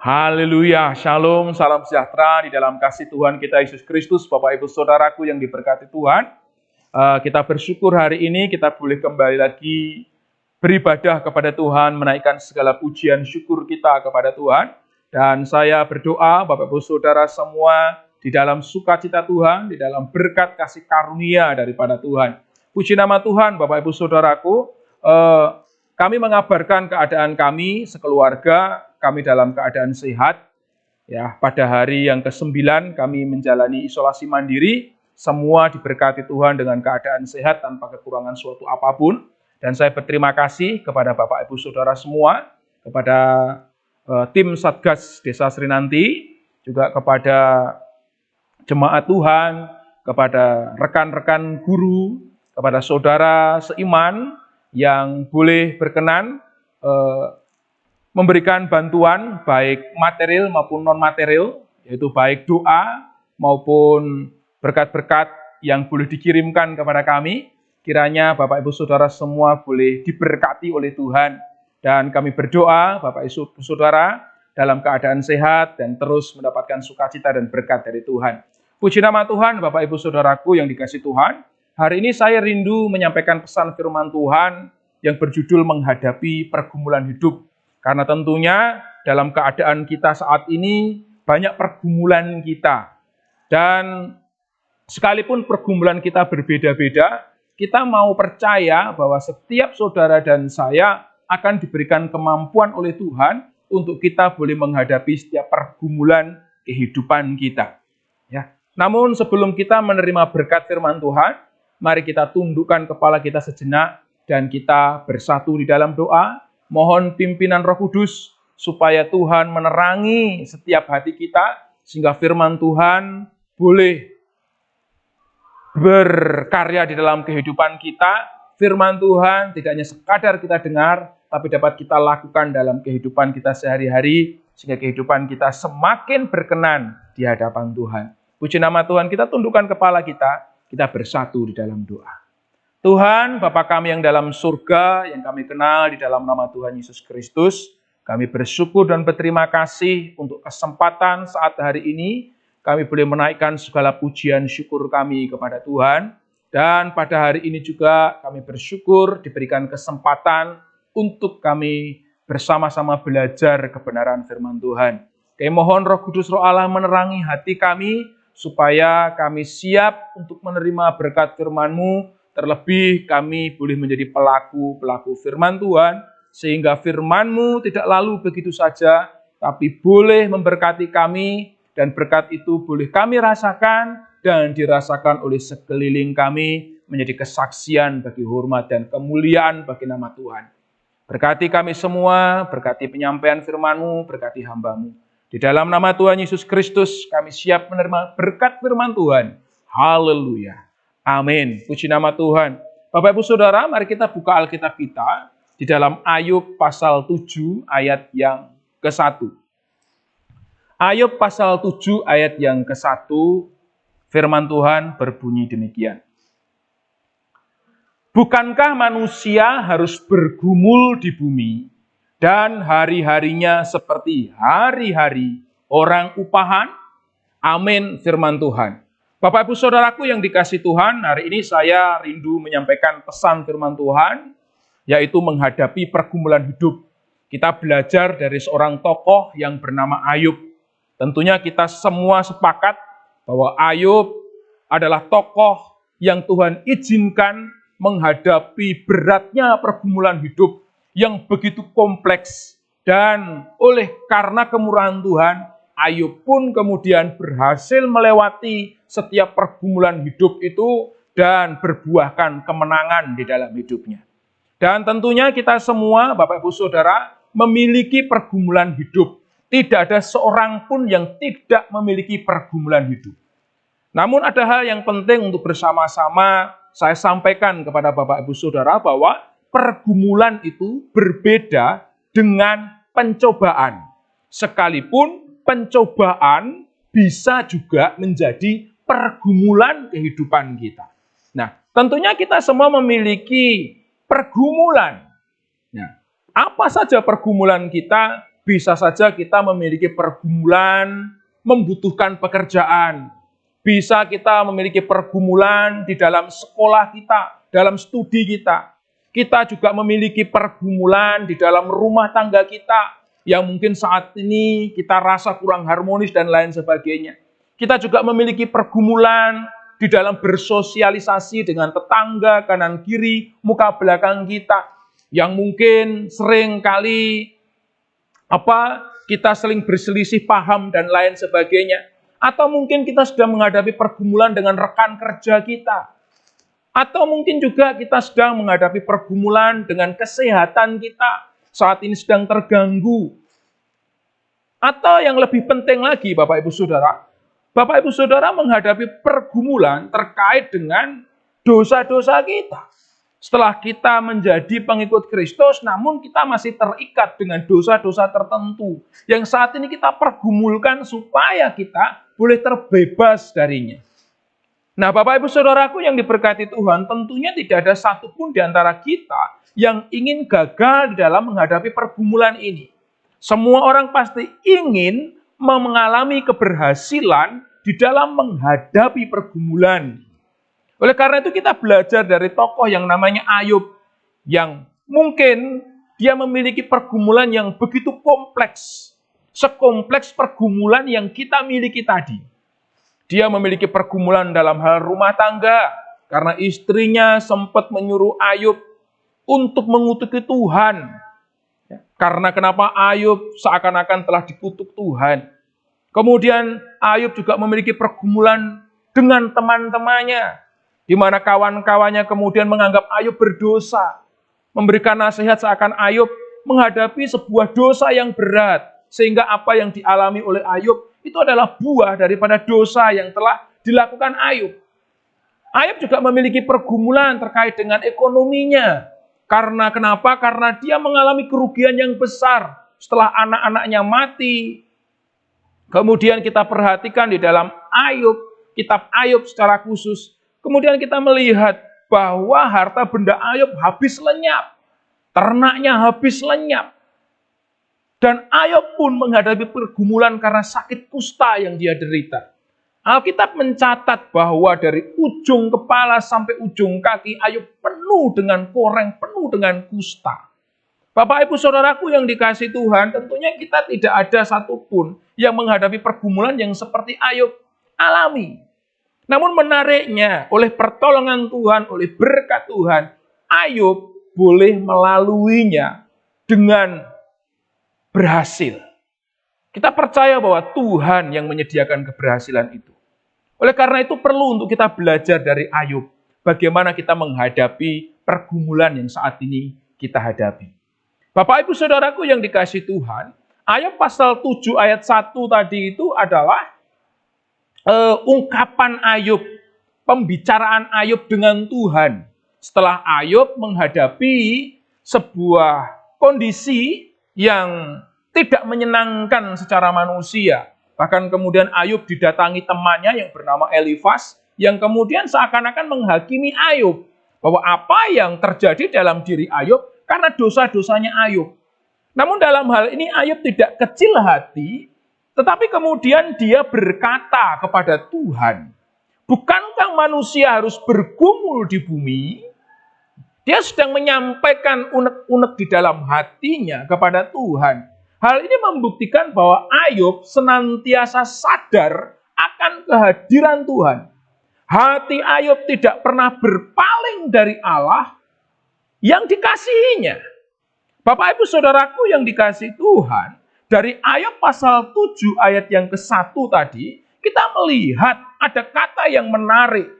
Haleluya, shalom, salam sejahtera di dalam kasih Tuhan kita Yesus Kristus, Bapak Ibu Saudaraku yang diberkati Tuhan. Kita bersyukur hari ini kita boleh kembali lagi beribadah kepada Tuhan, menaikkan segala pujian syukur kita kepada Tuhan. Dan saya berdoa Bapak Ibu Saudara semua di dalam sukacita Tuhan, di dalam berkat kasih karunia daripada Tuhan. Puji nama Tuhan Bapak Ibu Saudaraku. Kami mengabarkan keadaan kami sekeluarga, kami dalam keadaan sehat. Ya, pada hari yang ke-9 kami menjalani isolasi mandiri, semua diberkati Tuhan dengan keadaan sehat tanpa kekurangan suatu apapun. Dan saya berterima kasih kepada Bapak Ibu Saudara semua, kepada tim Satgas Desa Srinanti, juga kepada jemaat Tuhan, kepada rekan-rekan guru, kepada saudara seiman yang boleh berkenan memberikan bantuan baik material maupun non-material, yaitu baik doa maupun berkat-berkat yang boleh dikirimkan kepada kami. Kiranya Bapak Ibu Saudara semua boleh diberkati oleh Tuhan. Dan kami berdoa Bapak Ibu Saudara dalam keadaan sehat dan terus mendapatkan sukacita dan berkat dari Tuhan. Puji nama Tuhan Bapak Ibu Saudaraku yang dikasihi Tuhan. Hari ini saya rindu menyampaikan pesan firman Tuhan yang berjudul menghadapi pergumulan hidup. Karena tentunya dalam keadaan kita saat ini banyak pergumulan kita. Dan sekalipun pergumulan kita berbeda-beda, kita mau percaya bahwa setiap saudara dan saya akan diberikan kemampuan oleh Tuhan untuk kita boleh menghadapi setiap pergumulan kehidupan kita. Ya. Namun sebelum kita menerima berkat firman Tuhan, mari kita tundukkan kepala kita sejenak dan kita bersatu di dalam doa. Mohon pimpinan Roh Kudus supaya Tuhan menerangi setiap hati kita sehingga firman Tuhan boleh berkarya di dalam kehidupan kita. Firman Tuhan tidak hanya sekadar kita dengar, tapi dapat kita lakukan dalam kehidupan kita sehari-hari sehingga kehidupan kita semakin berkenan di hadapan Tuhan. Puji nama Tuhan, kita tundukkan kepala kita bersatu di dalam doa. Tuhan, Bapa kami yang dalam surga, yang kami kenal di dalam nama Tuhan Yesus Kristus, kami bersyukur dan berterima kasih untuk kesempatan saat hari ini, kami boleh menaikkan segala pujian syukur kami kepada Tuhan, dan pada hari ini juga kami bersyukur diberikan kesempatan untuk kami bersama-sama belajar kebenaran firman Tuhan. Kami mohon Roh Kudus Roh Allah menerangi hati kami, supaya kami siap untuk menerima berkat firman-Mu. Terlebih kami boleh menjadi pelaku firman Tuhan, sehingga firman-Mu tidak lalu begitu saja, tapi boleh memberkati kami, dan berkat itu boleh kami rasakan, dan dirasakan oleh sekeliling kami, menjadi kesaksian bagi hormat dan kemuliaan bagi nama Tuhan. Berkati kami semua, berkati penyampaian firman-Mu, berkati hamba-Mu. Di dalam nama Tuhan Yesus Kristus, kami siap menerima berkat firman Tuhan. Haleluya. Amin. Puji nama Tuhan. Bapak Ibu Saudara, mari kita buka Alkitab kita di dalam Ayub pasal 7 ayat yang ke-1. Ayub pasal 7 ayat yang ke-1, firman Tuhan berbunyi demikian. Bukankah manusia harus bergumul di bumi dan hari-harinya seperti hari-hari orang upahan? Amin, firman Tuhan. Bapak Ibu Saudaraku yang dikasihi Tuhan, hari ini saya rindu menyampaikan pesan firman Tuhan, yaitu menghadapi pergumulan hidup. Kita belajar dari seorang tokoh yang bernama Ayub. Tentunya kita semua sepakat bahwa Ayub adalah tokoh yang Tuhan izinkan menghadapi beratnya pergumulan hidup yang begitu kompleks. Dan oleh karena kemurahan Tuhan, Ayub pun kemudian berhasil melewati setiap pergumulan hidup itu dan berbuahkan kemenangan di dalam hidupnya. Dan tentunya kita semua, Bapak Ibu Saudara, memiliki pergumulan hidup. Tidak ada seorang pun yang tidak memiliki pergumulan hidup. Namun ada hal yang penting untuk bersama-sama saya sampaikan kepada Bapak Ibu Saudara bahwa pergumulan itu berbeda dengan pencobaan. Sekalipun pencobaan bisa juga menjadi pergumulan kehidupan kita. Nah, tentunya kita semua memiliki pergumulan. Nah, apa saja pergumulan kita? Bisa saja kita memiliki pergumulan membutuhkan pekerjaan. Bisa kita memiliki pergumulan di dalam sekolah kita, dalam studi kita. Kita juga memiliki pergumulan di dalam rumah tangga kita, yang mungkin saat ini kita rasa kurang harmonis dan lain sebagainya. Kita juga memiliki pergumulan di dalam bersosialisasi dengan tetangga, kanan kiri, muka belakang kita, yang mungkin sering kali kita sering berselisih paham dan lain sebagainya. Atau mungkin kita sedang menghadapi pergumulan dengan rekan kerja kita. Atau mungkin juga kita sedang menghadapi pergumulan dengan kesehatan kita. Saat ini sedang terganggu. Atau yang lebih penting lagi Bapak Ibu Saudara menghadapi pergumulan terkait dengan dosa-dosa kita. Setelah kita menjadi pengikut Kristus, namun kita masih terikat dengan dosa-dosa tertentu yang saat ini kita pergumulkan supaya kita boleh terbebas darinya. Nah, Bapak Ibu Saudaraku yang diberkati Tuhan, tentunya tidak ada satupun di antara kita yang ingin gagal di dalam menghadapi pergumulan ini. Semua orang pasti ingin mengalami keberhasilan di dalam menghadapi pergumulan. Oleh karena itu kita belajar dari tokoh yang namanya Ayub, yang mungkin dia memiliki pergumulan yang begitu kompleks, sekompleks pergumulan yang kita miliki tadi. Dia memiliki pergumulan dalam hal rumah tangga, karena istrinya sempat menyuruh Ayub untuk mengutuki Tuhan. Karena kenapa Ayub seakan-akan telah dikutuk Tuhan. Kemudian Ayub juga memiliki pergumulan dengan teman-temannya, di mana kawan-kawannya kemudian menganggap Ayub berdosa, memberikan nasihat seakan Ayub menghadapi sebuah dosa yang berat, sehingga apa yang dialami oleh Ayub itu adalah buah daripada dosa yang telah dilakukan Ayub. Ayub juga memiliki pergumulan terkait dengan ekonominya. Karena kenapa? Karena dia mengalami kerugian yang besar setelah anak-anaknya mati. Kemudian kita perhatikan di dalam Ayub, kitab Ayub secara khusus, kemudian kita melihat bahwa harta benda Ayub habis lenyap. Ternaknya habis lenyap. Dan Ayub pun menghadapi pergumulan karena sakit kusta yang dia derita. Alkitab mencatat bahwa dari ujung kepala sampai ujung kaki Ayub penuh dengan koreng, penuh dengan kusta. Bapak Ibu Saudaraku yang dikasihi Tuhan, tentunya kita tidak ada satupun yang menghadapi pergumulan yang seperti Ayub alami. Namun menariknya, oleh pertolongan Tuhan, oleh berkat Tuhan, Ayub boleh melaluinya dengan berhasil. Kita percaya bahwa Tuhan yang menyediakan keberhasilan itu. Oleh karena itu perlu untuk kita belajar dari Ayub, bagaimana kita menghadapi pergumulan yang saat ini kita hadapi. Bapak Ibu Saudaraku yang dikasihi Tuhan, Ayub pasal 7 ayat 1 tadi itu adalah ungkapan Ayub, pembicaraan Ayub dengan Tuhan. Setelah Ayub menghadapi sebuah kondisi yang tidak menyenangkan secara manusia. Bahkan kemudian Ayub didatangi temannya yang bernama Elifas, yang kemudian seakan-akan menghakimi Ayub. Bahwa apa yang terjadi dalam diri Ayub karena dosa-dosanya Ayub. Namun dalam hal ini Ayub tidak kecil hati, tetapi kemudian dia berkata kepada Tuhan, bukankah manusia harus bergumul di bumi? Dia sedang menyampaikan unek-unek di dalam hatinya kepada Tuhan. Hal ini membuktikan bahwa Ayub senantiasa sadar akan kehadiran Tuhan. Hati Ayub tidak pernah berpaling dari Allah yang dikasihinya. Bapak Ibu Saudaraku yang dikasihi Tuhan, dari Ayub pasal 7 ayat yang ke-1 tadi, kita melihat ada kata yang menarik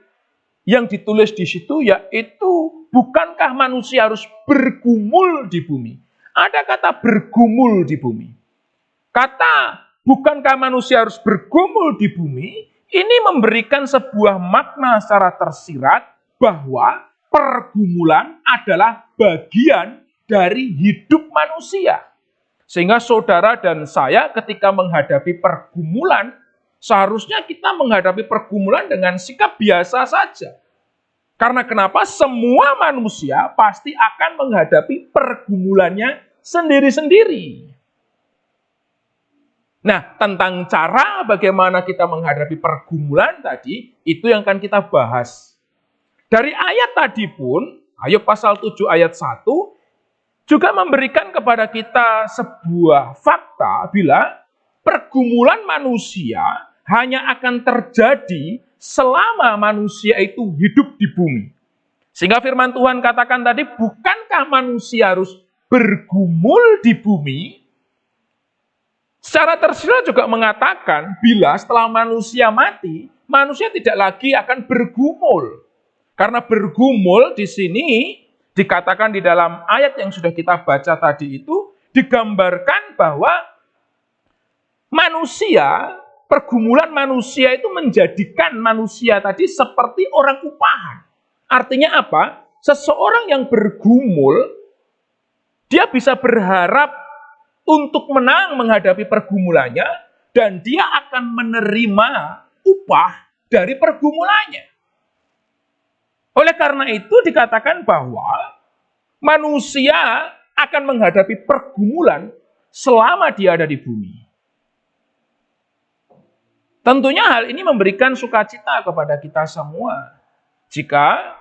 yang ditulis di situ, yaitu bukankah manusia harus bergumul di bumi? Ada kata bergumul di bumi. Kata bukankah manusia harus bergumul di bumi, ini memberikan sebuah makna secara tersirat bahwa pergumulan adalah bagian dari hidup manusia. Sehingga saudara dan saya ketika menghadapi pergumulan, seharusnya kita menghadapi pergumulan dengan sikap biasa saja. Karena kenapa? Semua manusia pasti akan menghadapi pergumulannya sendiri-sendiri. Nah, tentang cara bagaimana kita menghadapi pergumulan tadi, itu yang akan kita bahas. Dari ayat tadi pun, Ayub pasal 7 ayat 1, juga memberikan kepada kita sebuah fakta bila pergumulan manusia hanya akan terjadi selama manusia itu hidup di bumi. Sehingga firman Tuhan katakan tadi, bukankah manusia harus bergumul di bumi? Secara tersirat juga mengatakan, bila setelah manusia mati, manusia tidak lagi akan bergumul. Karena bergumul di sini dikatakan di dalam ayat yang sudah kita baca tadi itu, digambarkan bahwa manusia, pergumulan manusia itu menjadikan manusia tadi seperti orang upahan. Artinya apa? Seseorang yang bergumul, dia bisa berharap untuk menang menghadapi pergumulannya, dan dia akan menerima upah dari pergumulannya. Oleh karena itu dikatakan bahwa manusia akan menghadapi pergumulan selama dia ada di bumi. Tentunya hal ini memberikan sukacita kepada kita semua. Jika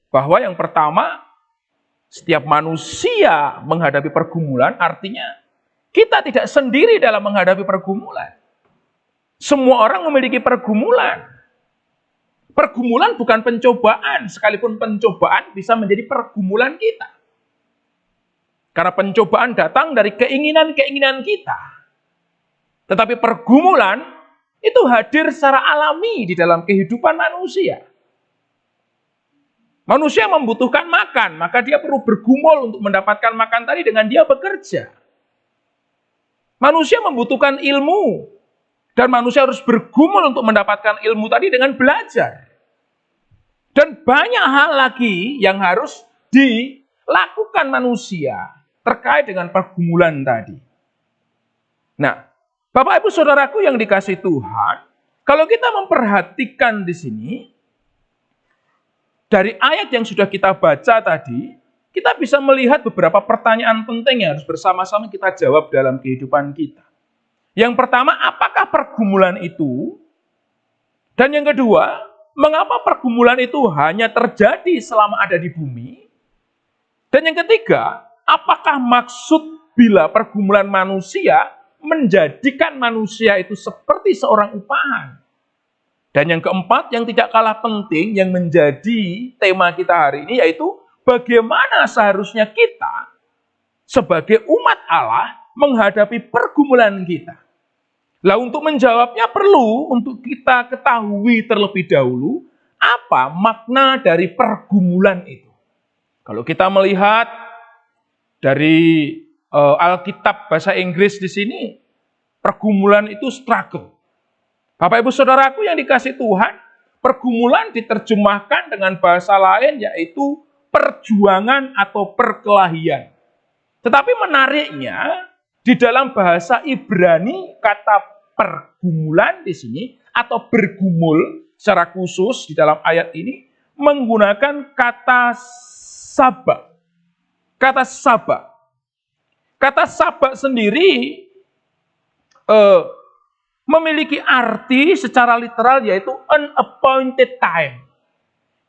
bahwa yang pertama, setiap manusia menghadapi pergumulan, artinya kita tidak sendiri dalam menghadapi pergumulan. Semua orang memiliki pergumulan. Pergumulan bukan pencobaan, sekalipun pencobaan bisa menjadi pergumulan kita. Karena pencobaan datang dari keinginan-keinginan kita. Tetapi pergumulan itu hadir secara alami di dalam kehidupan manusia. Manusia membutuhkan makan, maka dia perlu bergumul untuk mendapatkan makan tadi dengan dia bekerja. Manusia membutuhkan ilmu, dan manusia harus bergumul untuk mendapatkan ilmu tadi dengan belajar. Dan banyak hal lagi yang harus dilakukan manusia terkait dengan pergumulan tadi. Nah, Bapak Ibu Saudaraku yang dikasihi Tuhan, kalau kita memperhatikan di sini, dari ayat yang sudah kita baca tadi, kita bisa melihat beberapa pertanyaan penting yang harus bersama-sama kita jawab dalam kehidupan kita. Yang pertama, apakah pergumulan itu? Dan yang kedua, mengapa pergumulan itu hanya terjadi selama ada di bumi? Dan yang ketiga, apakah maksud bila pergumulan manusia menjadikan manusia itu seperti seorang upahan? Dan yang keempat, yang tidak kalah penting, yang menjadi tema kita hari ini, yaitu bagaimana seharusnya kita sebagai umat Allah menghadapi pergumulan kita. Lah untuk menjawabnya perlu untuk kita ketahui terlebih dahulu apa makna dari pergumulan itu. Kalau kita melihat dari Alkitab bahasa Inggris di sini, pergumulan itu struggle. Bapak Ibu Saudaraku yang dikasihi Tuhan, pergumulan diterjemahkan dengan bahasa lain yaitu perjuangan atau perkelahian. Tetapi menariknya, di dalam bahasa Ibrani kata pergumulan di sini atau bergumul secara khusus di dalam ayat ini menggunakan kata sabak. Kata sabak. Kata sabak sendiri memiliki arti secara literal yaitu unappointed time.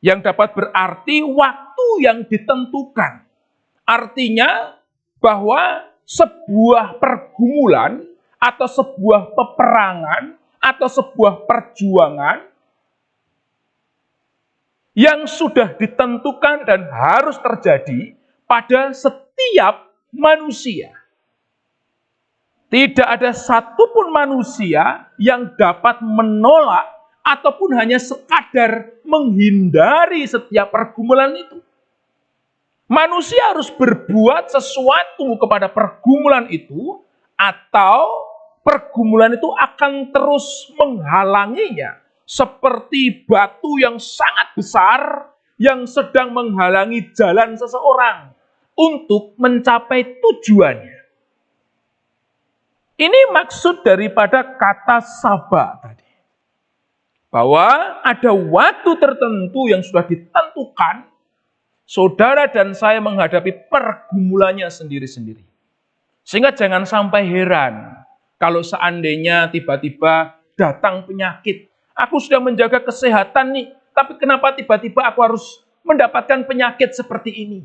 Yang dapat berarti waktu yang ditentukan. Artinya bahwa sebuah pergumulan atau sebuah peperangan atau sebuah perjuangan yang sudah ditentukan dan harus terjadi pada setiap manusia. Tidak ada satupun manusia yang dapat menolak ataupun hanya sekadar menghindari setiap pergumulan itu. Manusia harus berbuat sesuatu kepada pergumulan itu, atau pergumulan itu akan terus menghalanginya, seperti batu yang sangat besar yang sedang menghalangi jalan seseorang untuk mencapai tujuannya. Ini maksud daripada kata sabak tadi. Bahwa ada waktu tertentu yang sudah ditentukan, saudara dan saya menghadapi pergumulannya sendiri-sendiri. Sehingga jangan sampai heran Kalau seandainya tiba-tiba datang penyakit, aku sudah menjaga kesehatan nih, tapi kenapa tiba-tiba aku harus mendapatkan penyakit seperti ini?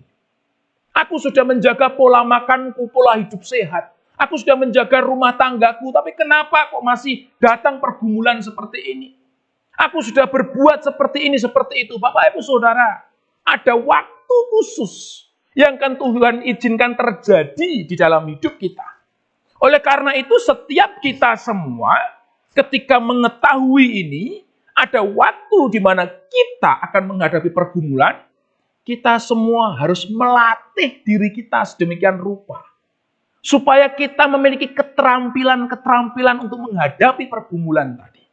Aku sudah menjaga pola makanku, pola hidup sehat. Aku sudah menjaga rumah tanggaku, tapi kenapa kok masih datang pergumulan seperti ini? Aku sudah berbuat seperti ini, seperti itu. Bapak, Ibu, Saudara, ada waktu khusus yang kan Tuhan izinkan terjadi di dalam hidup kita. Oleh karena itu, setiap kita semua ketika mengetahui ini, ada waktu di mana kita akan menghadapi pergumulan, kita semua harus melatih diri kita sedemikian rupa. Supaya kita memiliki keterampilan-keterampilan untuk menghadapi pergumulan tadi.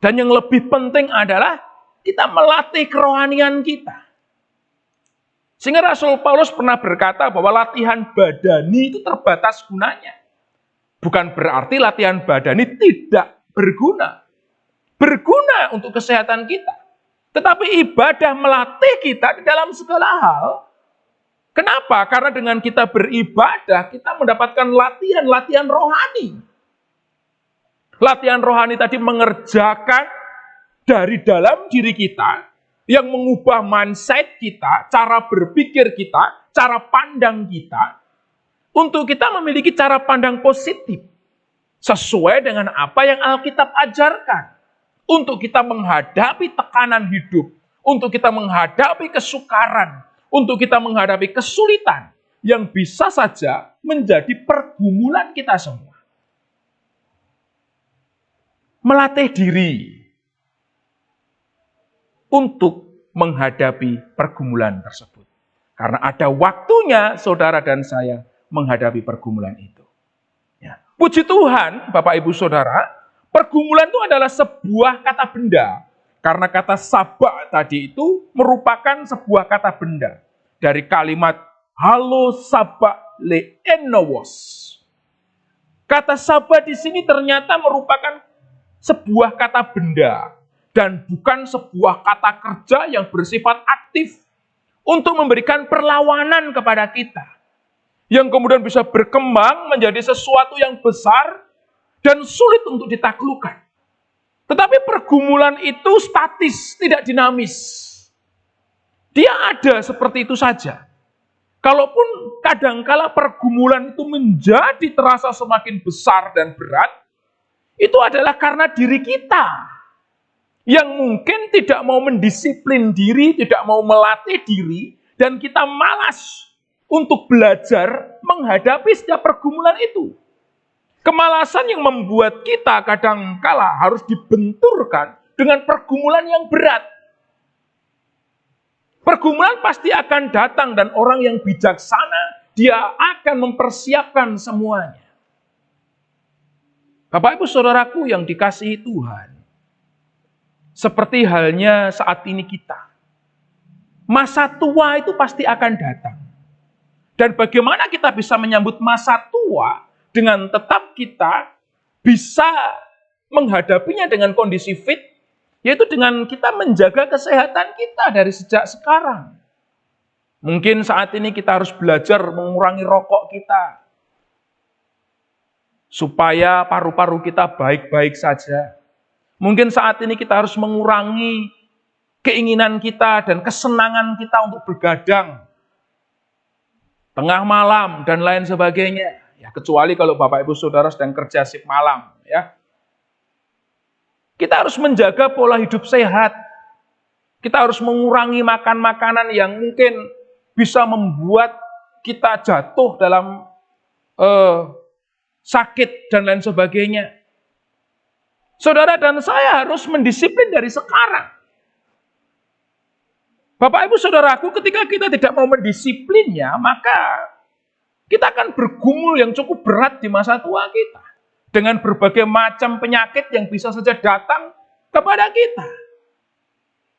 Dan yang lebih penting adalah kita melatih kerohanian kita. Sehingga Rasul Paulus pernah berkata bahwa latihan badani itu terbatas gunanya. Bukan berarti latihan badani tidak berguna. Berguna untuk kesehatan kita. Tetapi ibadah melatih kita di dalam segala hal. Kenapa? Karena dengan kita beribadah, kita mendapatkan latihan rohani. Latihan rohani tadi mengerjakan dari dalam diri kita, yang mengubah mindset kita, cara berpikir kita, cara pandang kita, untuk kita memiliki cara pandang positif, sesuai dengan apa yang Alkitab ajarkan, untuk kita menghadapi tekanan hidup, untuk kita menghadapi kesukaran, untuk kita menghadapi kesulitan, yang bisa saja menjadi pergumulan kita semua. Melatih diri untuk menghadapi pergumulan tersebut. Karena ada waktunya saudara dan saya menghadapi pergumulan itu. Ya. Puji Tuhan, Bapak Ibu Saudara, pergumulan itu adalah sebuah kata benda. Karena kata sabak tadi itu merupakan sebuah kata benda. Dari kalimat halo sabak le enowos. Kata sabak di sini ternyata merupakan sebuah kata benda. Dan bukan sebuah kata kerja yang bersifat aktif untuk memberikan perlawanan kepada kita. Yang kemudian bisa berkembang menjadi sesuatu yang besar dan sulit untuk ditaklukkan. Tetapi pergumulan itu statis, tidak dinamis. Dia ada seperti itu saja. Kalaupun kadangkala pergumulan itu menjadi terasa semakin besar dan berat, itu adalah karena diri kita yang mungkin tidak mau mendisiplin diri, tidak mau melatih diri, dan kita malas untuk belajar menghadapi setiap pergumulan itu. Kemalasan yang membuat kita kadangkala harus dibenturkan dengan pergumulan yang berat. Pergumulan pasti akan datang dan orang yang bijaksana, dia akan mempersiapkan semuanya. Bapak Ibu Saudaraku yang dikasihi Tuhan, seperti halnya saat ini kita. Masa tua itu pasti akan datang. Dan bagaimana kita bisa menyambut masa tua dengan tetap kita bisa menghadapinya dengan kondisi fit, yaitu dengan kita menjaga kesehatan kita dari sejak sekarang. Mungkin saat ini kita harus belajar mengurangi rokok kita, supaya paru-paru kita baik-baik saja. Mungkin saat ini kita harus mengurangi keinginan kita dan kesenangan kita untuk bergadang tengah malam dan lain sebagainya. Ya, kecuali kalau Bapak Ibu Saudara sedang kerja shift malam, ya. Kita harus menjaga pola hidup sehat. Kita harus mengurangi makan makanan yang mungkin bisa membuat kita jatuh dalam sakit dan lain sebagainya. Saudara dan saya harus mendisiplin dari sekarang. Bapak Ibu Saudaraku, ketika kita tidak mau mendisiplinnya, maka kita akan bergumul yang cukup berat di masa tua kita. Dengan berbagai macam penyakit yang bisa saja datang kepada kita.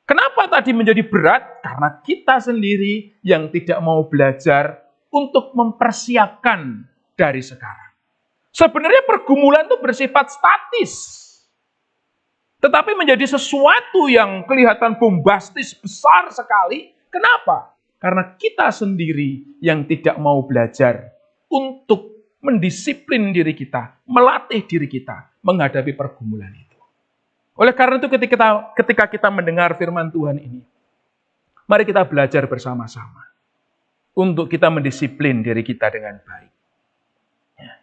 Kenapa tadi menjadi berat? Karena kita sendiri yang tidak mau belajar untuk mempersiapkan dari sekarang. Sebenarnya pergumulan itu bersifat statis. Tetapi menjadi sesuatu yang kelihatan bombastis besar sekali. Kenapa? Karena kita sendiri yang tidak mau belajar untuk mendisiplin diri kita, melatih diri kita menghadapi pergumulan itu. Oleh karena itu ketika kita mendengar firman Tuhan ini, mari kita belajar bersama-sama untuk kita mendisiplin diri kita dengan baik. Ya.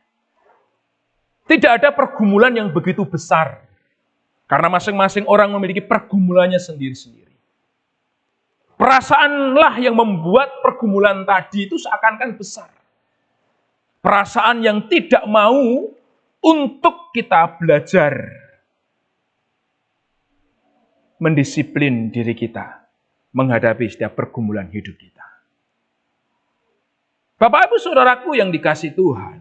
Tidak ada pergumulan yang begitu besar, karena masing-masing orang memiliki pergumulannya sendiri-sendiri. Perasaanlah yang membuat pergumulan tadi itu seakan-akan besar. Perasaan yang tidak mau untuk kita belajar mendisiplin diri kita menghadapi setiap pergumulan hidup kita. Bapak Ibu Saudaraku yang dikasihi Tuhan,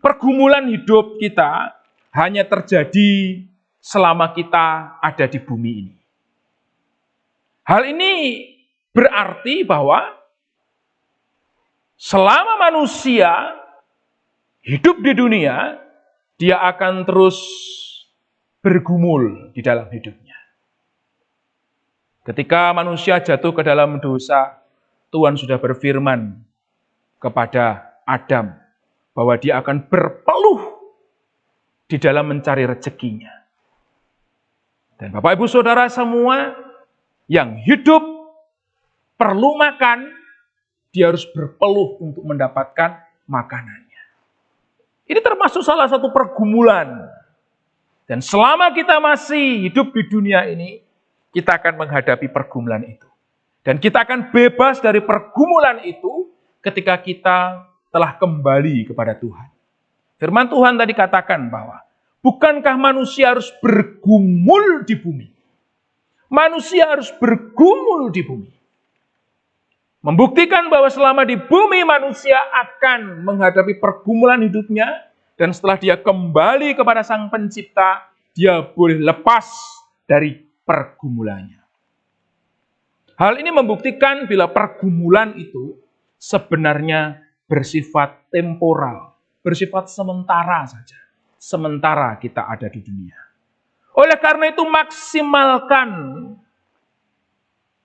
pergumulan hidup kita hanya terjadi selama kita ada di bumi ini. Hal ini berarti bahwa selama manusia hidup di dunia, dia akan terus bergumul di dalam hidupnya. Ketika manusia jatuh ke dalam dosa, Tuhan sudah berfirman kepada Adam bahwa dia akan berpeluh di dalam mencari rezekinya. Dan Bapak Ibu Saudara semua yang hidup perlu makan, dia harus berpeluh untuk mendapatkan makanannya. Ini termasuk salah satu pergumulan. Dan selama kita masih hidup di dunia ini, kita akan menghadapi pergumulan itu. Dan kita akan bebas dari pergumulan itu ketika kita telah kembali kepada Tuhan. Firman Tuhan tadi katakan bahwa, bukankah manusia harus bergumul di bumi? Manusia harus bergumul di bumi. Membuktikan bahwa selama di bumi manusia akan menghadapi pergumulan hidupnya, dan setelah dia kembali kepada Sang Pencipta, dia boleh lepas dari pergumulannya. Hal ini membuktikan bila pergumulan itu sebenarnya bersifat temporal, bersifat sementara saja, sementara kita ada di dunia. Oleh karena itu maksimalkan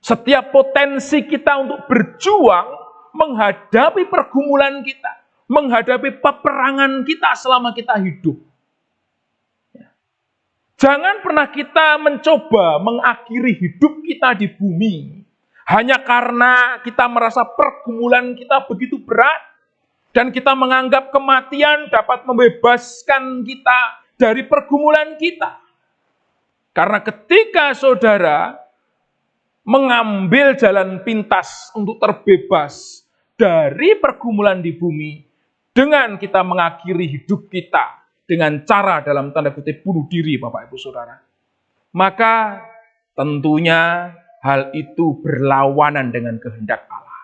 setiap potensi kita untuk berjuang menghadapi pergumulan kita, menghadapi peperangan kita selama kita hidup. Jangan pernah kita mencoba mengakhiri hidup kita di bumi hanya karena kita merasa pergumulan kita begitu berat dan kita menganggap kematian dapat membebaskan kita dari pergumulan kita. Karena ketika saudara mengambil jalan pintas untuk terbebas dari pergumulan di bumi dengan kita mengakhiri hidup kita dengan cara dalam tanda kutip bunuh diri, Bapak Ibu Saudara, maka tentunya hal itu berlawanan dengan kehendak Allah.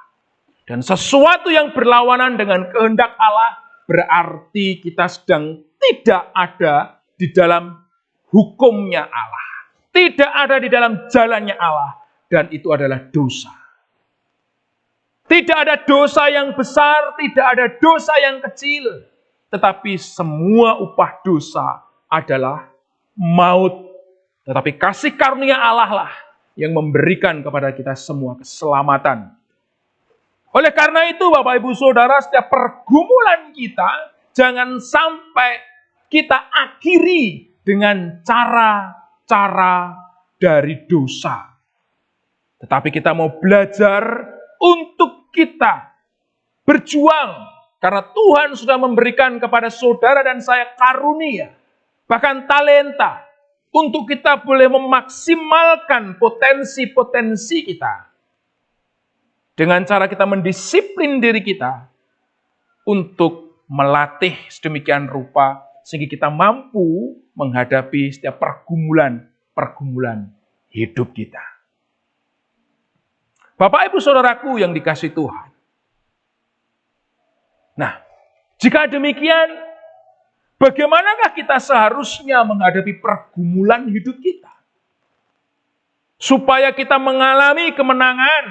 Dan sesuatu yang berlawanan dengan kehendak Allah berarti kita sedang tidak ada di dalam hukumnya Allah. Tidak ada di dalam jalannya Allah. Dan itu adalah dosa. Tidak ada dosa yang besar, tidak ada dosa yang kecil. Tetapi semua upah dosa adalah maut. Tetapi kasih karunia Allah lah yang memberikan kepada kita semua keselamatan. Oleh karena itu Bapak Ibu Saudara, setiap pergumulan kita jangan sampai kita akhiri dengan cara-cara dari dosa. Tetapi kita mau belajar untuk kita berjuang. Karena Tuhan sudah memberikan kepada saudara dan saya karunia. Bahkan talenta. Untuk kita boleh memaksimalkan potensi-potensi kita. Dengan cara kita mendisiplin diri kita. Untuk melatih sedemikian rupa. Sehingga kita mampu menghadapi setiap pergumulan hidup kita. Bapak Ibu Saudaraku yang dikasihi Tuhan. Nah, jika demikian, bagaimanakah kita seharusnya menghadapi pergumulan hidup kita? Supaya kita mengalami kemenangan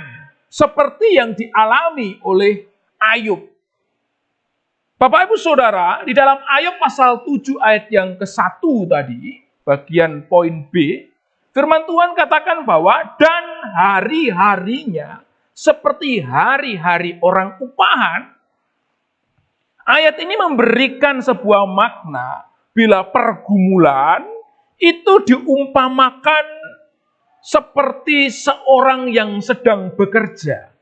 seperti yang dialami oleh Ayub. Bapak Ibu Saudara, di dalam Ayub pasal 7 ayat yang ke-1 tadi, bagian poin B, firman Tuhan katakan bahwa dan hari-harinya seperti hari-hari orang upahan, Ayat ini memberikan sebuah makna bila pergumulan itu diumpamakan seperti seorang yang sedang bekerja.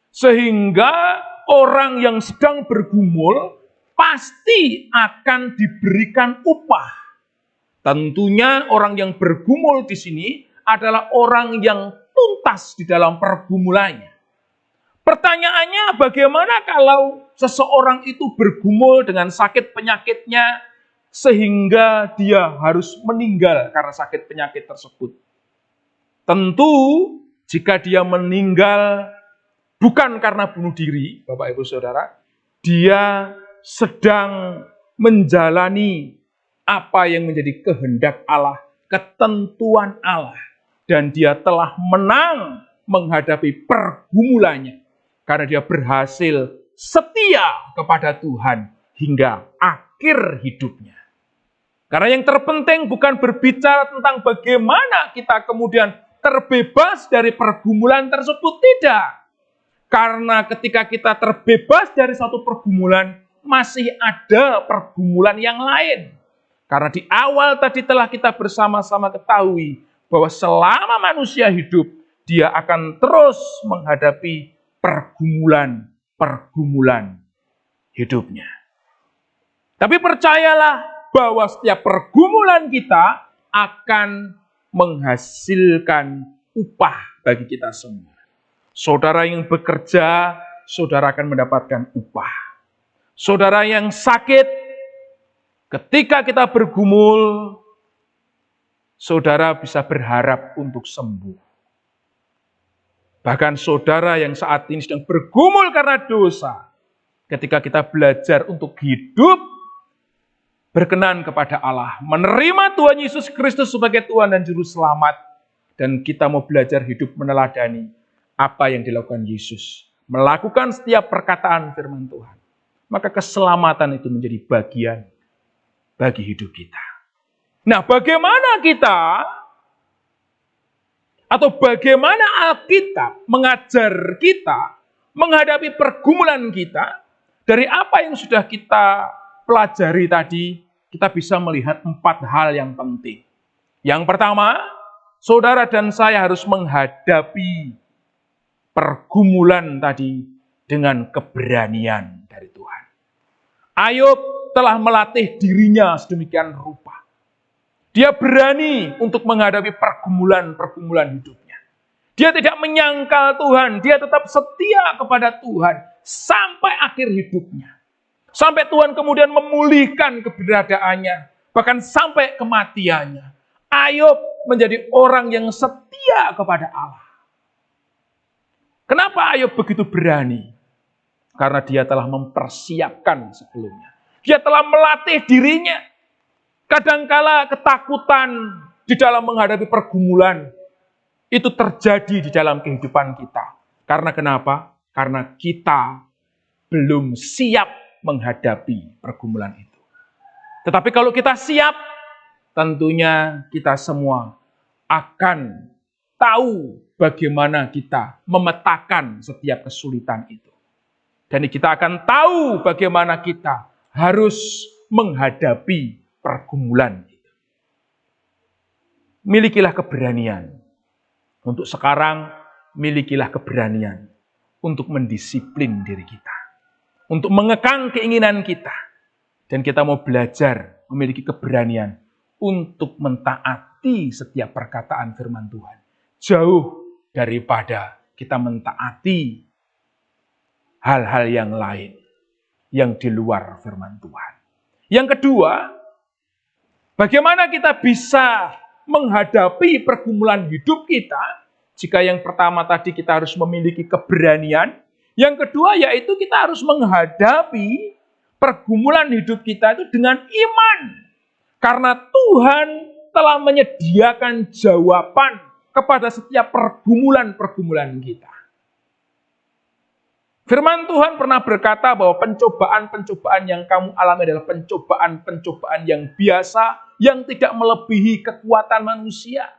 Sehingga orang yang sedang bergumul pasti akan diberikan upah. Tentunya orang yang bergumul di sini adalah orang yang tuntas di dalam pergumulannya. Pertanyaannya, bagaimana kalau seseorang itu bergumul dengan sakit penyakitnya sehingga dia harus meninggal karena sakit penyakit tersebut? Tentu jika dia meninggal bukan karena bunuh diri, Bapak Ibu Saudara, dia sedang menjalani apa yang menjadi kehendak Allah, ketentuan Allah, dan dia telah menang menghadapi pergumulannya. Karena dia berhasil setia kepada Tuhan hingga akhir hidupnya. Karena yang terpenting bukan berbicara tentang bagaimana kita kemudian terbebas dari pergumulan tersebut, tidak. Karena ketika kita terbebas dari satu pergumulan, masih ada pergumulan yang lain. Karena di awal tadi telah kita bersama-sama ketahui bahwa selama manusia hidup, dia akan terus menghadapi pergumulan hidupnya. Tapi percayalah bahwa setiap pergumulan kita akan menghasilkan upah bagi kita semua. Saudara yang bekerja, saudara akan mendapatkan upah. Saudara yang sakit, ketika kita bergumul, saudara bisa berharap untuk sembuh. Bahkan saudara yang saat ini sedang bergumul karena dosa, ketika kita belajar untuk hidup berkenan kepada Allah, menerima Tuhan Yesus Kristus sebagai Tuhan dan Juru Selamat, dan kita mau belajar hidup meneladani apa yang dilakukan Yesus, melakukan setiap perkataan firman Tuhan, maka keselamatan itu menjadi bagian bagi hidup kita. Nah, bagaimana kita atau bagaimana Alkitab mengajar kita menghadapi pergumulan kita? Dari apa yang sudah kita pelajari tadi, kita bisa melihat 4 hal yang penting. Yang pertama, saudara dan saya harus menghadapi pergumulan tadi dengan keberanian dari Tuhan. Ayub telah melatih dirinya sedemikian rupa. Dia berani untuk menghadapi pergumulan hidupnya. Dia tidak menyangkal Tuhan, dia tetap setia kepada Tuhan sampai akhir hidupnya. Sampai Tuhan kemudian memulihkan keberadaannya, bahkan sampai kematiannya. Ayub menjadi orang yang setia kepada Allah. Kenapa Ayub begitu berani? Karena dia telah mempersiapkan sebelumnya. Dia telah melatih dirinya. Kadangkala ketakutan di dalam menghadapi pergumulan itu terjadi di dalam kehidupan kita. Karena kenapa? Karena kita belum siap menghadapi pergumulan itu. Tetapi kalau kita siap, tentunya kita semua akan tahu bagaimana kita memetakan setiap kesulitan itu. Dan kita akan tahu bagaimana kita harus menghadapi pergumulan itu. Milikilah keberanian. Untuk sekarang, milikilah keberanian untuk mendisiplin diri kita. Untuk mengekang keinginan kita. Dan kita mau belajar memiliki keberanian untuk mentaati setiap perkataan firman Tuhan. Jauh daripada kita mentaati hal-hal yang lain yang di luar firman Tuhan. Yang kedua, bagaimana kita bisa menghadapi pergumulan hidup kita? Jika yang pertama tadi kita harus memiliki keberanian, yang kedua yaitu kita harus menghadapi pergumulan hidup kita itu dengan iman. Karena Tuhan telah menyediakan jawaban kepada setiap pergumulan-pergumulan kita. Firman Tuhan pernah berkata bahwa pencobaan-pencobaan yang kamu alami adalah pencobaan-pencobaan yang biasa, yang tidak melebihi kekuatan manusia.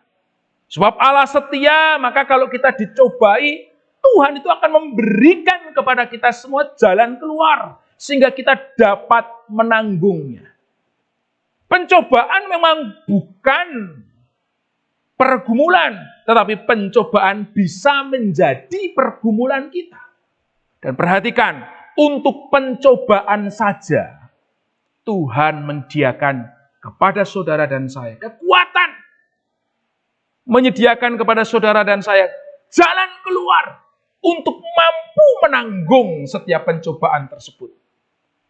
Sebab Allah setia, maka kalau kita dicobai, Tuhan itu akan memberikan kepada kita semua jalan keluar. sehingga kita dapat menanggungnya. Pencobaan memang bukan pergumulan, tetapi pencobaan bisa menjadi pergumulan kita. Dan perhatikan, untuk pencobaan saja Tuhan menyediakan kepada saudara dan saya kekuatan, menyediakan kepada saudara dan saya jalan keluar untuk mampu menanggung setiap pencobaan tersebut.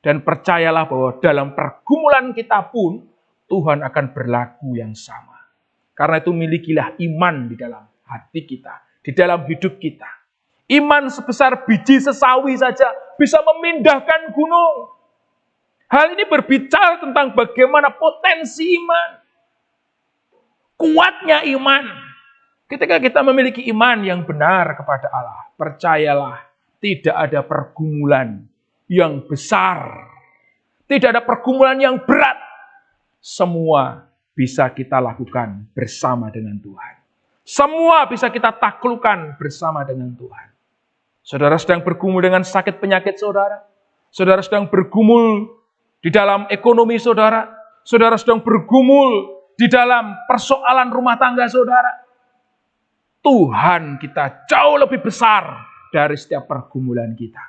Dan percayalah bahwa dalam pergumulan kita pun Tuhan akan berlaku yang sama. Karena itu milikilah iman di dalam hati kita, di dalam hidup kita. Iman sebesar biji sesawi saja bisa memindahkan gunung. Hal ini berbicara tentang bagaimana potensi iman. Kuatnya iman. Ketika kita memiliki iman yang benar kepada Allah, percayalah tidak ada pergumulan yang besar. Tidak ada pergumulan yang berat. Semua bisa kita lakukan bersama dengan Tuhan. Semua bisa kita taklukkan bersama dengan Tuhan. Saudara sedang bergumul dengan sakit penyakit saudara. Saudara sedang bergumul di dalam ekonomi saudara. Saudara sedang bergumul di dalam persoalan rumah tangga saudara. Tuhan kita jauh lebih besar dari setiap pergumulan kita.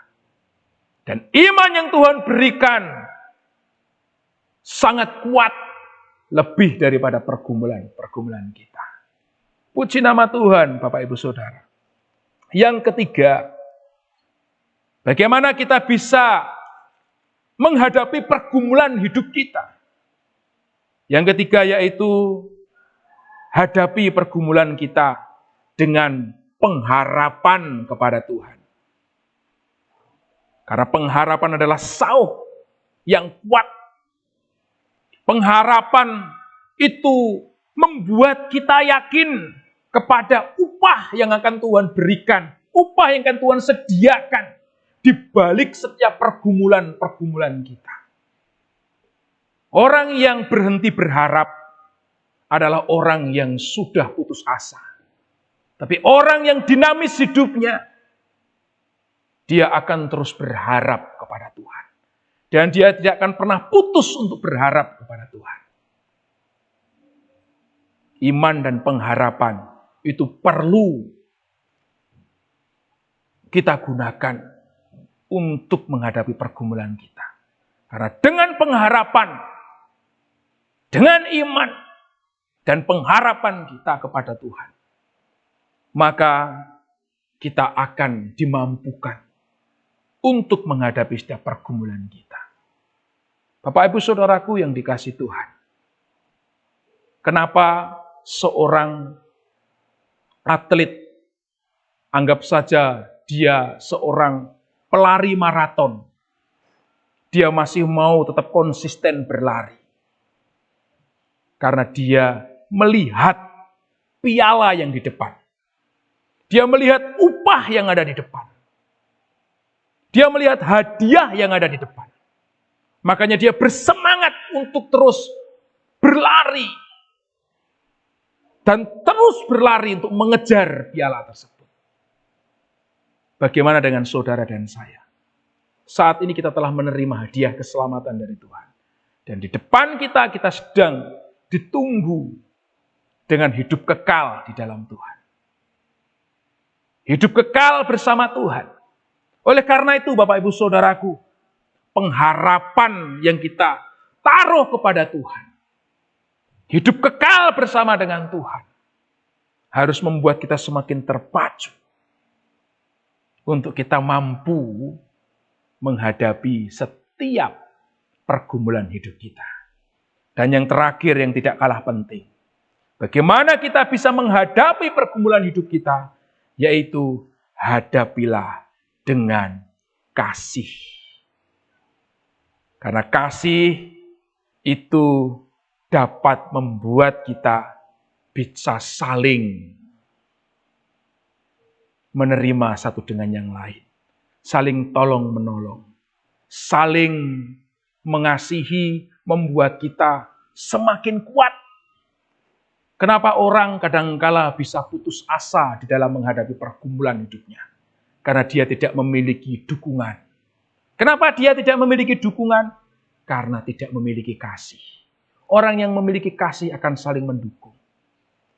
Dan iman yang Tuhan berikan sangat kuat, lebih daripada pergumulan kita. Puji nama Tuhan, Bapak Ibu Saudara. Yang ketiga, bagaimana kita bisa menghadapi pergumulan hidup kita. Yang ketiga yaitu hadapi pergumulan kita dengan pengharapan kepada Tuhan. Karena pengharapan adalah sauh yang kuat. Pengharapan itu membuat kita yakin kepada upah yang akan Tuhan berikan, upah yang akan Tuhan sediakan di balik setiap pergumulan-pergumulan kita. Orang yang berhenti berharap adalah orang yang sudah putus asa. Tapi orang yang dinamis hidupnya, dia akan terus berharap kepada Tuhan. Dan dia tidak akan pernah putus untuk berharap kepada Tuhan. Iman dan pengharapan itu perlu kita gunakan untuk menghadapi pergumulan kita. Karena dengan pengharapan, dengan iman, dan pengharapan kita kepada Tuhan, maka kita akan dimampukan untuk menghadapi setiap pergumulan kita. Bapak Ibu Saudaraku yang dikasihi Tuhan, kenapa seorang atlet, anggap saja dia seorang pelari maraton, dia masih mau tetap konsisten berlari? Karena dia melihat piala yang di depan. Dia melihat upah yang ada di depan. Dia melihat hadiah yang ada di depan. Makanya dia bersemangat untuk terus berlari. Dan terus berlari untuk mengejar piala tersebut. Bagaimana dengan saudara dan saya? Saat ini kita telah menerima hadiah keselamatan dari Tuhan. Dan di depan kita sedang ditunggu dengan hidup kekal di dalam Tuhan. Hidup kekal bersama Tuhan. Oleh karena itu Bapak Ibu Saudaraku, pengharapan yang kita taruh kepada Tuhan, hidup kekal bersama dengan Tuhan, harus membuat kita semakin terpacu untuk kita mampu menghadapi setiap pergumulan hidup kita. Dan yang terakhir yang tidak kalah penting, bagaimana kita bisa menghadapi pergumulan hidup kita, yaitu hadapilah dengan kasih. Karena kasih itu dapat membuat kita bisa saling menerima satu dengan yang lain. Saling tolong menolong. Saling mengasihi membuat kita semakin kuat. Kenapa orang kadangkala bisa putus asa di dalam menghadapi pergumulan hidupnya? Karena dia tidak memiliki dukungan. Kenapa dia tidak memiliki dukungan? Karena tidak memiliki kasih. Orang yang memiliki kasih akan saling mendukung.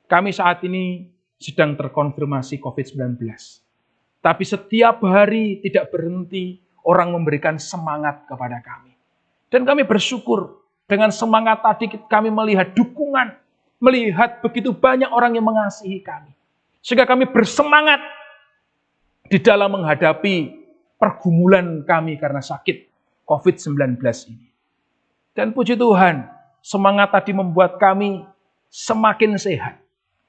Kami saat ini sedang terkonfirmasi COVID-19. Tapi setiap hari tidak berhenti orang memberikan semangat kepada kami. Dan kami bersyukur dengan semangat tadi kami melihat dukungan, melihat begitu banyak orang yang mengasihi kami. Sehingga kami bersemangat di dalam menghadapi pergumulan kami karena sakit COVID-19 ini. Dan puji Tuhan, semangat tadi membuat kami semakin sehat.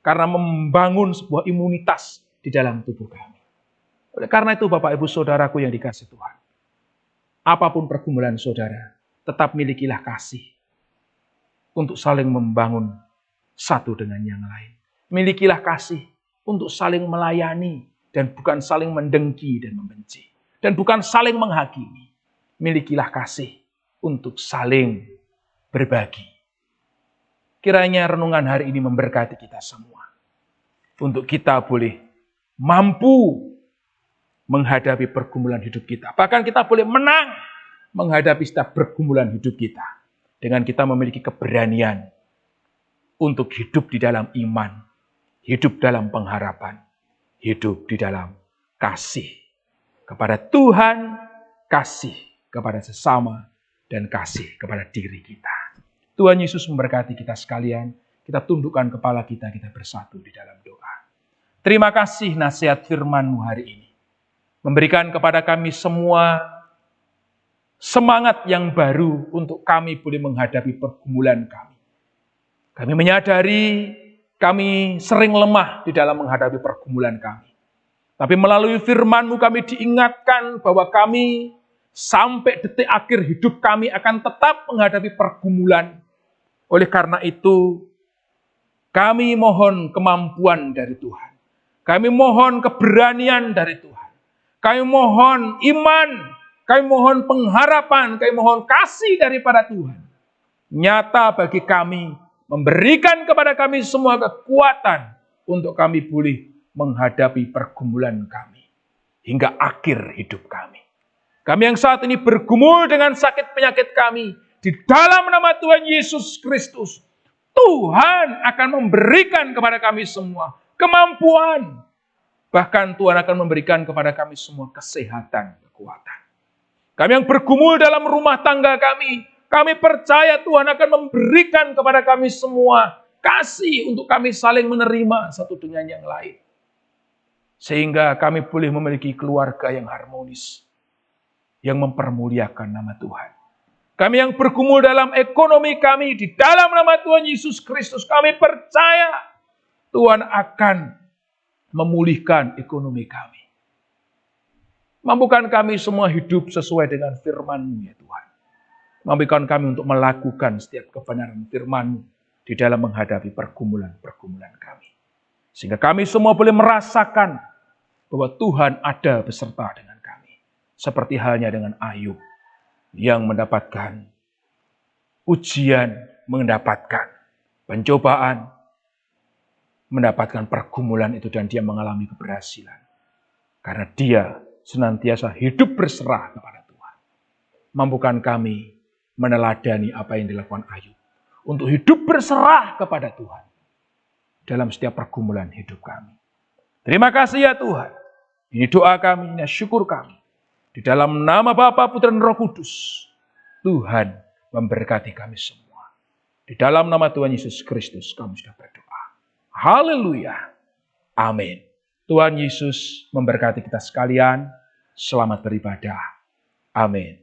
Karena membangun sebuah imunitas di dalam tubuh kami. Oleh karena itu Bapak Ibu Saudaraku yang dikasihi Tuhan. Apapun pergumulan saudara, tetap milikilah kasih. Untuk saling membangun satu dengan yang lain. Milikilah kasih untuk saling melayani. Dan bukan saling mendengki dan membenci. Dan bukan saling menghakimi. Milikilah kasih untuk saling berbagi. Kiranya renungan hari ini memberkati kita semua. Untuk kita boleh mampu menghadapi pergumulan hidup kita. Bahkan kita boleh menang menghadapi setiap pergumulan hidup kita. Dengan kita memiliki keberanian untuk hidup di dalam iman. Hidup dalam pengharapan. Hidup di dalam kasih. Kepada Tuhan, kasih kepada sesama, dan kasih kepada diri kita. Tuhan Yesus memberkati kita sekalian. Kita tundukkan kepala kita, kita bersatu di dalam doa. Terima kasih nasihat firman-Mu hari ini. Memberikan kepada kami semua semangat yang baru untuk kami boleh menghadapi pergumulan kami. Kami menyadari kami sering lemah di dalam menghadapi pergumulan kami. Tapi melalui firman-Mu kami diingatkan bahwa kami sampai detik akhir hidup kami akan tetap menghadapi pergumulan. Oleh karena itu, kami mohon kemampuan dari Tuhan. Kami mohon keberanian dari Tuhan. Kami mohon iman. Kami mohon pengharapan. Kami mohon kasih daripada Tuhan. Nyata bagi kami, memberikan kepada kami semua kekuatan untuk kami boleh menghadapi pergumulan kami. Hingga akhir hidup kami. Kami yang saat ini bergumul dengan sakit penyakit kami. Di dalam nama Tuhan Yesus Kristus, Tuhan akan memberikan kepada kami semua kemampuan. Bahkan Tuhan akan memberikan kepada kami semua kesehatan, kekuatan. Kami yang bergumul dalam rumah tangga kami percaya Tuhan akan memberikan kepada kami semua kasih untuk kami saling menerima satu dengan yang lain. Sehingga kami boleh memiliki keluarga yang harmonis, yang mempermuliakan nama Tuhan. Kami yang bergumul dalam ekonomi kami, di dalam nama Tuhan Yesus Kristus, kami percaya Tuhan akan memulihkan ekonomi kami. Mampukan kami semua hidup sesuai dengan firman-Mu ya Tuhan. Mampukan kami untuk melakukan setiap kebenaran firman-Mu di dalam menghadapi pergumulan-pergumulan kami. Sehingga kami semua boleh merasakan bahwa Tuhan ada beserta dengan kami. Seperti halnya dengan Ayub. Yang mendapatkan ujian, mendapatkan pencobaan, mendapatkan pergumulan itu dan dia mengalami keberhasilan. Karena dia senantiasa hidup berserah kepada Tuhan. Mampukan kami meneladani apa yang dilakukan Ayub. Untuk hidup berserah kepada Tuhan. Dalam setiap pergumulan hidup kami. Terima kasih ya Tuhan. Ini doa kami, ini syukur kami. Di dalam nama Bapa, Putra, dan Roh Kudus, Tuhan memberkati kami semua. Di dalam nama Tuhan Yesus Kristus, kami sudah berdoa. Haleluya. Amin. Tuhan Yesus memberkati kita sekalian. Selamat beribadah. Amin.